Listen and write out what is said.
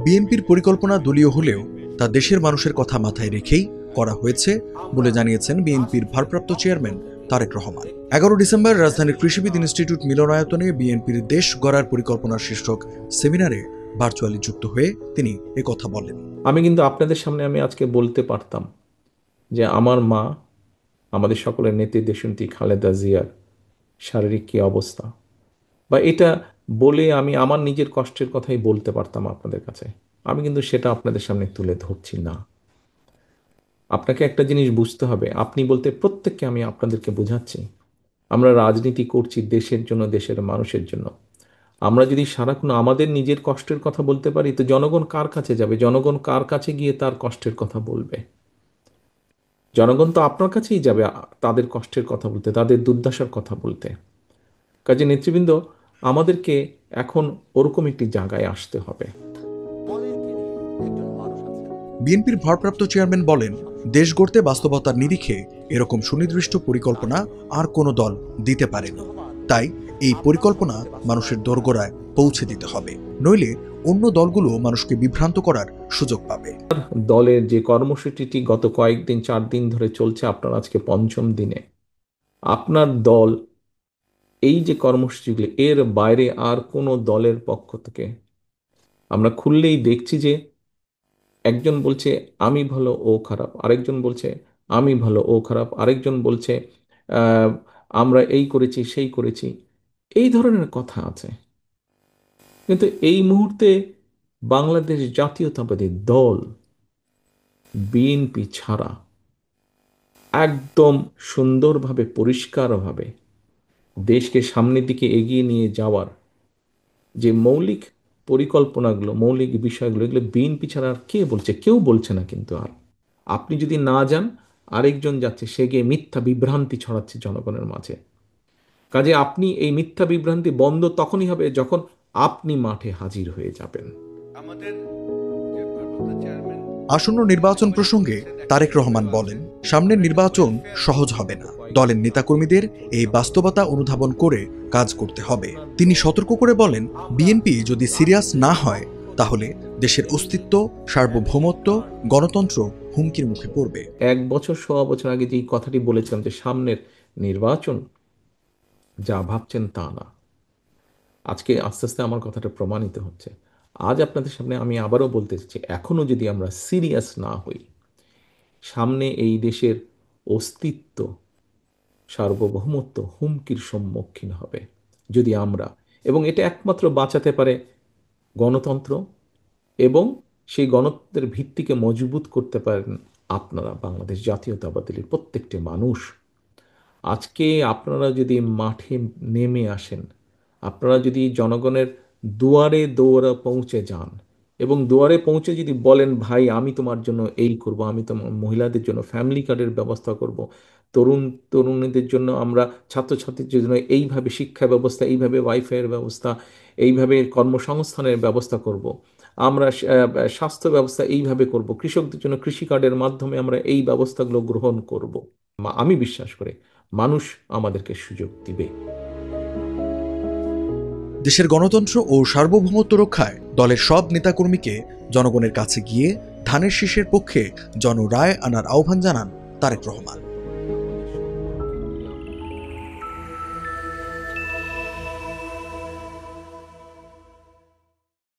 বিএনপির পরিকল্পনা দলীয় হলেও তা দেশের মানুষের কথা মাথায় রেখেই করা হয়েছে বলে জানিয়েছেন বিএনপির ভারপ্রাপ্ত চেয়ারম্যান তারেক রহমান। 11 ডিসেম্বর রাজধানীর কৃষিবিদ ইনস্টিটিউট মিলনায়তনে বিএনপির দেশ গড়ার পরিকল্পনা শীর্ষক সেমিনারে ভার্চুয়ালি যুক্ত হয়ে তিনি একথা বলেন। আমি কিন্তু আপনাদের সামনে আজকে বলতে পারতাম যে আমার মা, আমাদের সকলের নেত্রী দেশনেত্রী খালেদা জিয়ার শারীরিক কী অবস্থা, বা এটা বলে আমি আমার নিজের কষ্টের কথাই বলতে পারতাম আপনাদের কাছে। আমি কিন্তু সেটা আপনাদের সামনে তুলে ধরছি না। আপনাকে একটা জিনিস বুঝতে হবে, আপনি বলতে প্রত্যেককে আমি আপনাদেরকে বোঝাচ্ছি, আমরা রাজনীতি করছি দেশের জন্য, দেশের মানুষের জন্য। আমরা যদি সারাক্ষণ আমাদের নিজের কষ্টের কথা বলতে পারি, তো জনগণ কার কাছে যাবে? জনগণ কার কাছে গিয়ে তার কষ্টের কথা বলবে? জনগণ তো আপনার কাছেই যাবে তাদের কষ্টের কথা বলতে, তাদের দুর্দশার কথা বলতে। কাজে নেতৃবৃন্দ, আমাদেরকে এখন ওরকম একটি জায়গায় আসতে হবে। বিএনপির ভারপ্রাপ্ত চেয়ারম্যান বলেন, দেশ গড়তে বাস্তবতার নিরিখে এরকম সুনির্দিষ্ট পরিকল্পনা আর কোনো দল দিতে পারেনি। তাই এই পরিকল্পনা মানুষের দোরগোড়ায় পৌঁছে দিতে হবে, নইলে অন্য দলগুলো মানুষকে বিভ্রান্ত করার সুযোগ পাবে। দলের যে কর্মসূচিটি গত কয়েকদিন 4 দিন ধরে চলছে, আপনার আজকে 5ম দিনে, আপনার দল এই যে কর্মসূচিগুলি, এর বাইরে আর কোনো দলের পক্ষ থেকে আমরা খুললেই দেখছি যে একজন বলছে আমি ভালো ও খারাপ, আরেকজন বলছে আমি ভালো ও খারাপ, আরেকজন বলছে আমরা এই করেছি সেই করেছি, এই ধরনের কথা আছে। কিন্তু এই মুহূর্তে বাংলাদেশ জাতীয়তাবাদী দল বিএনপি ছাড়া একদম সুন্দরভাবে, পরিষ্কারভাবে দেশকে সামনের দিকে এগিয়ে নিয়ে যাওয়ার যে মৌলিক পরিকল্পনাগুলো, মৌলিক বিষয়গুলো, এগুলো বিএনপি ছাড়া আর কে বলছে? কেউ বলছে না। কিন্তু আর আপনি যদি না যান, আরেকজন যাচ্ছে, সে গিয়ে মিথ্যা বিভ্রান্তি ছড়াচ্ছে জনগণের মাঝে। কাজে আপনি এই মিথ্যা বিভ্রান্তি বন্ধ তখনই হবে যখন আপনি মাঠে হাজির হয়ে যাবেন। আসন্ন নির্বাচন প্রসঙ্গে তারেক রহমান বলেন, সামনের নির্বাচন সহজ হবে না। দলের নেতাকর্মীদের এই বাস্তবতা অনুধাবন করে কাজ করতে হবে। তিনি সতর্ক করে বলেন, বিএনপি যদি সিরিয়াস না হয় তাহলে দেশের অস্তিত্ব, সার্বভৌমত্ব, গণতন্ত্র হুমকির মুখে পড়বে। 1 বছর, 1.25 বছর আগে যে কথাটি বলেছিলাম যে সামনের নির্বাচন যা ভাবছেন তা না, আজকে আস্তে আস্তে আমার কথাটা প্রমাণিত হচ্ছে। আজ আপনাদের সামনে আমি আবারও বলতে চাচ্ছি, এখনো যদি আমরা সিরিয়াস না হই, সামনে এই দেশের অস্তিত্ব, সার্বভৌমত্ব হুমকির সম্মুখীন হবে যদি আমরা, এবং এটা একমাত্র বাঁচাতে পারে গণতন্ত্র, এবং সেই গণতন্ত্রের ভিত্তিকে মজবুত করতে পারেন আপনারা, বাংলাদেশ জাতীয়তাবাদী দলের প্রত্যেকটি মানুষ। আজকে আপনারা যদি মাঠে নেমে আসেন, আপনারা যদি জনগণের দুয়ারে দৌড়ে পৌঁছে যান, এবং দুয়ারে পৌঁছে যদি বলেন, ভাই আমি তোমার জন্য এই করব, আমি তোমার মহিলাদের জন্য ফ্যামিলি কার্ডের ব্যবস্থা করব, তরুণীদের জন্য আমরা, ছাত্রছাত্রীদের জন্য এইভাবে শিক্ষা ব্যবস্থা, এইভাবে ওয়াইফাইয়ের ব্যবস্থা, এইভাবে কর্মসংস্থানের ব্যবস্থা করব, আমরা স্বাস্থ্য ব্যবস্থা এইভাবে করব, কৃষকদের জন্য কৃষি কার্ডের মাধ্যমে আমরা এই ব্যবস্থাগুলো গ্রহণ করব, আমি বিশ্বাস করি মানুষ আমাদেরকে সুযোগ দিবে। দেশের গণতন্ত্র ও সার্বভৌমত্ব রক্ষায় দলের সব নেতাকর্মীকে জনগণের কাছে গিয়ে ধানের শীষের পক্ষে জনরায় আনার আহ্বান জানান তারেক রহমান।